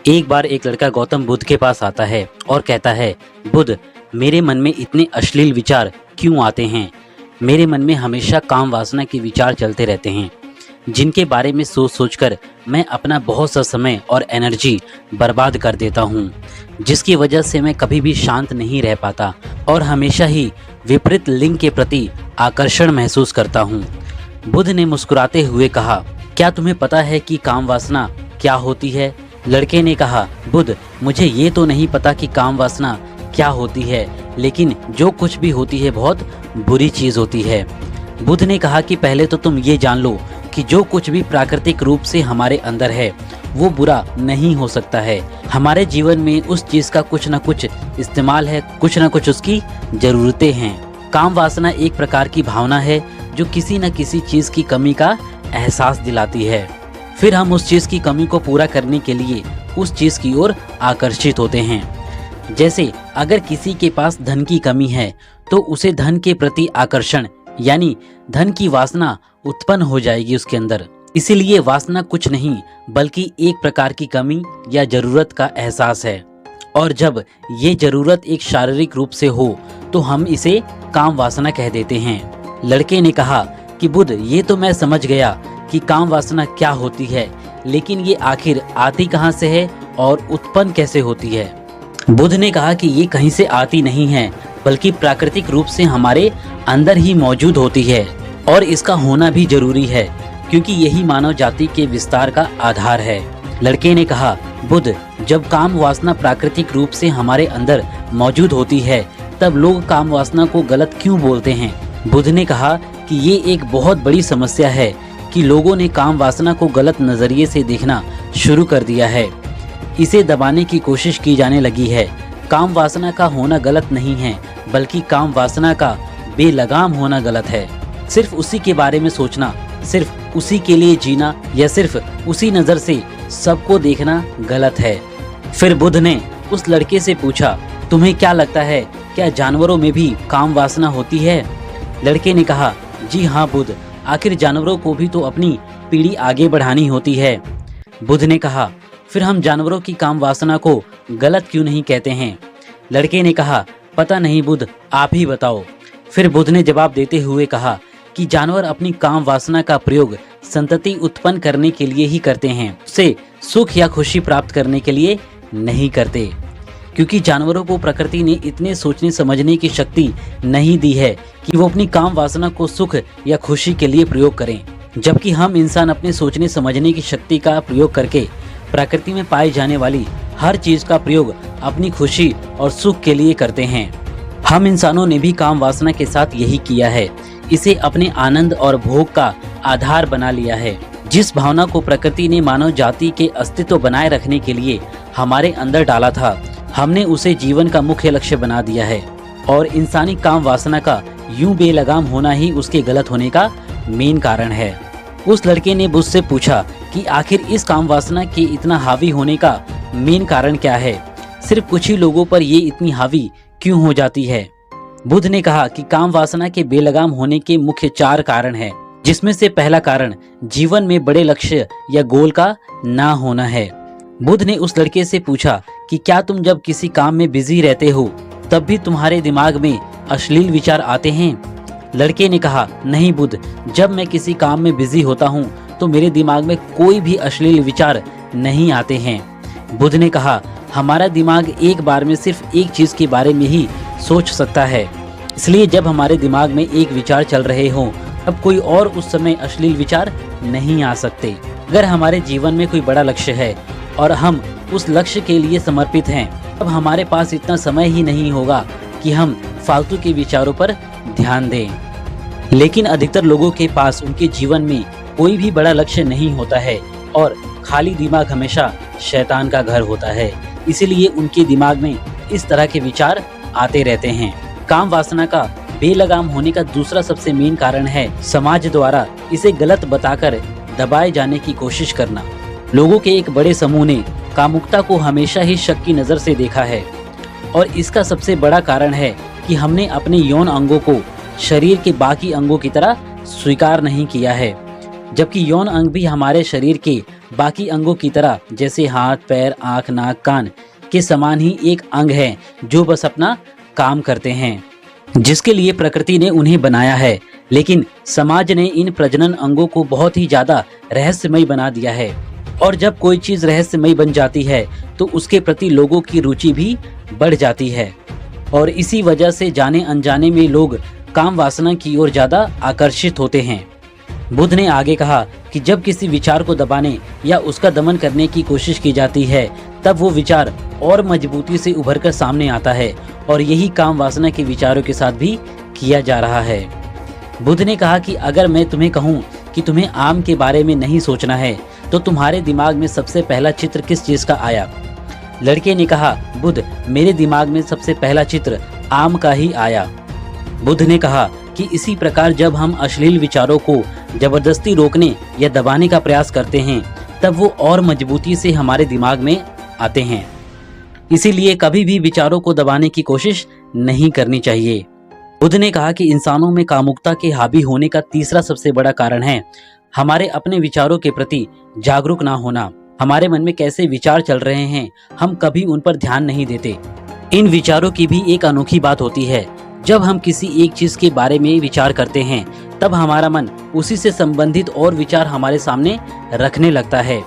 एक बार एक लड़का गौतम बुद्ध के पास आता है और कहता है, बुद्ध, मेरे मन में इतने अश्लील विचार क्यों आते हैं। मेरे मन में हमेशा काम वासना के विचार चलते रहते हैं, जिनके बारे में सोच सोचकर मैं अपना बहुत सा समय और एनर्जी बर्बाद कर देता हूँ, जिसकी वजह से मैं कभी भी शांत नहीं रह पाता और हमेशा ही विपरीत लिंग के प्रति आकर्षण महसूस करता हूँ। बुद्ध ने मुस्कुराते हुए कहा, क्या तुम्हें पता है कि काम वासना क्या होती है? लड़के ने कहा, बुद्ध, मुझे ये तो नहीं पता कि काम वासना क्या होती है, लेकिन जो कुछ भी होती है बहुत बुरी चीज होती है। बुद्ध ने कहा कि पहले तो तुम ये जान लो कि जो कुछ भी प्राकृतिक रूप से हमारे अंदर है वो बुरा नहीं हो सकता है। हमारे जीवन में उस चीज का कुछ न कुछ इस्तेमाल है, कुछ न कुछ उसकी जरूरतें हैं। काम वासना एक प्रकार की भावना है जो किसी न किसी चीज की कमी का एहसास दिलाती है। फिर हम उस चीज की कमी को पूरा करने के लिए उस चीज की ओर आकर्षित होते हैं। जैसे अगर किसी के पास धन की कमी है तो उसे धन के प्रति आकर्षण यानी धन की वासना उत्पन्न हो जाएगी उसके अंदर। इसीलिए वासना कुछ नहीं बल्कि एक प्रकार की कमी या जरूरत का एहसास है, और जब ये जरूरत एक शारीरिक रूप से हो तो हम इसे काम वासना कह देते हैं। लड़के ने कहा कि बुद्ध, ये तो मैं समझ गया कि काम वासना क्या होती है, लेकिन ये आखिर आती कहाँ से है और उत्पन्न कैसे होती है? बुद्ध ने कहा कि ये कहीं से आती नहीं है बल्कि प्राकृतिक रूप से हमारे अंदर ही मौजूद होती है, और इसका होना भी जरूरी है क्योंकि यही मानव जाति के विस्तार का आधार है। लड़के ने कहा, बुद्ध, जब काम वासना प्राकृतिक रूप से हमारे अंदर मौजूद होती है तब लोग काम वासना को गलत क्यों बोलते हैं? बुद्ध ने कहा कि ये एक बहुत बड़ी समस्या है कि लोगों ने काम वासना को गलत नजरिए से देखना शुरू कर दिया है। इसे दबाने की कोशिश की जाने लगी है। काम वासना का होना गलत नहीं है बल्कि काम वासना का बेलगाम होना गलत है। सिर्फ उसी के बारे में सोचना, सिर्फ उसी के लिए जीना या सिर्फ उसी नजर से सबको देखना गलत है। फिर बुद्ध ने उस लड़के से पूछा, तुम्हें क्या लगता है, क्या जानवरों में भी काम वासना होती है? लड़के ने कहा, जी हाँ बुद्ध, आखिर जानवरों को भी तो अपनी पीढ़ी आगे बढ़ानी होती है। बुद्ध ने कहा, फिर हम जानवरों की काम वासना को गलत क्यों नहीं कहते हैं? लड़के ने कहा, पता नहीं बुद्ध, आप ही बताओ। फिर बुद्ध ने जवाब देते हुए कहा कि जानवर अपनी काम वासना का प्रयोग संतति उत्पन्न करने के लिए ही करते हैं, उससे सुख या खुशी प्राप्त करने के लिए नहीं करते, क्योंकि जानवरों को प्रकृति ने इतने सोचने समझने की शक्ति नहीं दी है कि वो अपनी काम वासना को सुख या खुशी के लिए प्रयोग करें, जबकि हम इंसान अपने सोचने समझने की शक्ति का प्रयोग करके प्रकृति में पाई जाने वाली हर चीज का प्रयोग अपनी खुशी और सुख के लिए करते हैं। हम इंसानों ने भी काम वासना के साथ यही किया है, इसे अपने आनंद और भोग का आधार बना लिया है। जिस भावना को प्रकृति ने मानव जाति के अस्तित्व बनाए रखने के लिए हमारे अंदर डाला था, हमने उसे जीवन का मुख्य लक्ष्य बना दिया है, और इंसानी काम वासना का यूं बेलगाम होना ही उसके गलत होने का मेन कारण है। उस लड़के ने बुद्ध से पूछा कि आखिर इस काम वासना के इतना हावी होने का मेन कारण क्या है? सिर्फ कुछ ही लोगों पर ये इतनी हावी क्यों हो जाती है? बुद्ध ने कहा कि काम वासना के बेलगाम होने के मुख्य 4 कारण हैं, जिसमें से पहला कारण जीवन में बड़े लक्ष्य या गोल का ना होना है। बुद्ध ने उस लड़के से पूछा कि क्या तुम जब किसी काम में बिजी रहते हो तब भी तुम्हारे दिमाग में अश्लील विचार आते हैं? लड़के ने कहा, नहीं बुद्ध, जब मैं किसी काम में बिजी होता हूँ तो मेरे दिमाग में कोई भी अश्लील विचार नहीं आते हैं। बुद्ध ने कहा, हमारा दिमाग एक बार में सिर्फ एक चीज के बारे में ही सोच सकता है, इसलिए जब हमारे दिमाग में एक विचार चल रहे हों तब कोई और उस समय अश्लील विचार नहीं आ सकते। अगर हमारे जीवन में कोई बड़ा लक्ष्य है और हम उस लक्ष्य के लिए समर्पित हैं, तब हमारे पास इतना समय ही नहीं होगा कि हम फालतू के विचारों पर ध्यान दें। लेकिन अधिकतर लोगों के पास उनके जीवन में कोई भी बड़ा लक्ष्य नहीं होता है और खाली दिमाग हमेशा शैतान का घर होता है, इसीलिए उनके दिमाग में इस तरह के विचार आते रहते हैं। काम वासना का बेलगाम होने का दूसरा सबसे मेन कारण है समाज द्वारा इसे गलत बताकर दबाए जाने की कोशिश करना। लोगों के एक बड़े समूह ने कामुकता को हमेशा ही शक की नजर से देखा है, और इसका सबसे बड़ा कारण है कि हमने अपने यौन अंगों को शरीर के बाकी अंगों की तरह स्वीकार नहीं किया है, जबकि यौन अंग भी हमारे शरीर के बाकी अंगों की तरह, जैसे हाथ, पैर, आँख, नाक, कान के समान ही एक अंग है जो बस अपना काम करते हैं, जिसके लिए प्रकृति ने उन्हें बनाया है। लेकिन समाज ने इन प्रजनन अंगों को बहुत ही ज्यादा रहस्यमय बना दिया है, और जब कोई चीज रहस्यमय बन जाती है तो उसके प्रति लोगों की रुचि भी बढ़ जाती है, और इसी वजह से जाने अनजाने में लोग काम वासना की ओर ज्यादा आकर्षित होते हैं। बुद्ध ने आगे कहा कि जब किसी विचार को दबाने या उसका दमन करने की कोशिश की जाती है, तब वो विचार और मजबूती से उभरकर सामने आता है, और यही काम वासना के विचारों के साथ भी किया जा रहा है। बुद्ध ने कहा कि अगर मैं तुम्हें कहूँ कि तुम्हें आम के बारे में नहीं सोचना है, तो तुम्हारे दिमाग में सबसे पहला चित्र किस चीज का आया? लड़के ने कहा, बुद्ध, मेरे दिमाग में सबसे पहला चित्र आम का ही आया। बुद्ध ने कहा कि इसी प्रकार जब हम अश्लील विचारों को जबरदस्ती रोकने या दबाने का प्रयास करते हैं, तब वो और मजबूती से हमारे दिमाग में आते हैं। इसीलिए कभी भी विचारों को दबाने की कोशिश नहीं करनी चाहिए। बुद्ध ने कहा कि इंसानों में कामुकता के हावी होने का तीसरा सबसे बड़ा कारण है हमारे अपने विचारों के प्रति जागरूक ना होना। हमारे मन में कैसे विचार चल रहे हैं, हम कभी उन पर ध्यान नहीं देते। इन विचारों की भी एक अनोखी बात होती है। जब हम किसी एक चीज के बारे में विचार करते हैं, तब हमारा मन उसी से संबंधित और विचार हमारे सामने रखने लगता है,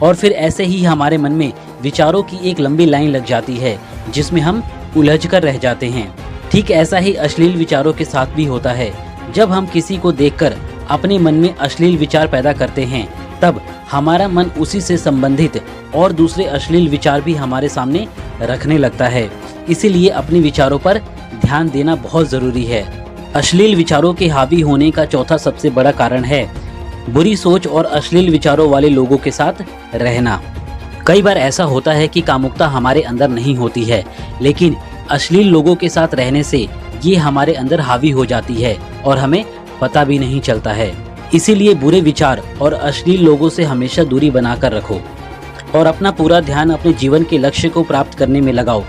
और फिर ऐसे ही हमारे मन में विचारों की एक लंबी लाइन लग जाती है, जिसमें हम उलझ कर रह जाते हैं। ठीक ऐसा ही अश्लील विचारों के साथ भी होता है। जब हम किसी को देखकर अपने मन में अश्लील विचार पैदा करते हैं, तब हमारा मन उसी से संबंधित और दूसरे अश्लील विचार भी हमारे सामने रखने लगता है। इसीलिए अपने विचारों पर ध्यान देना बहुत जरूरी है। अश्लील विचारों के हावी होने का चौथा सबसे बड़ा कारण है बुरी सोच और अश्लील विचारों वाले लोगों के साथ रहना। कई बार ऐसा होता है कि कामुकता हमारे अंदर नहीं होती है, लेकिन अश्लील लोगों के साथ रहने से ये हमारे अंदर हावी हो जाती है और हमें पता भी नहीं चलता है। इसीलिए बुरे विचार और अश्लील लोगों से हमेशा दूरी बनाकर रखो और अपना पूरा ध्यान अपने जीवन के लक्ष्य को प्राप्त करने में लगाओ।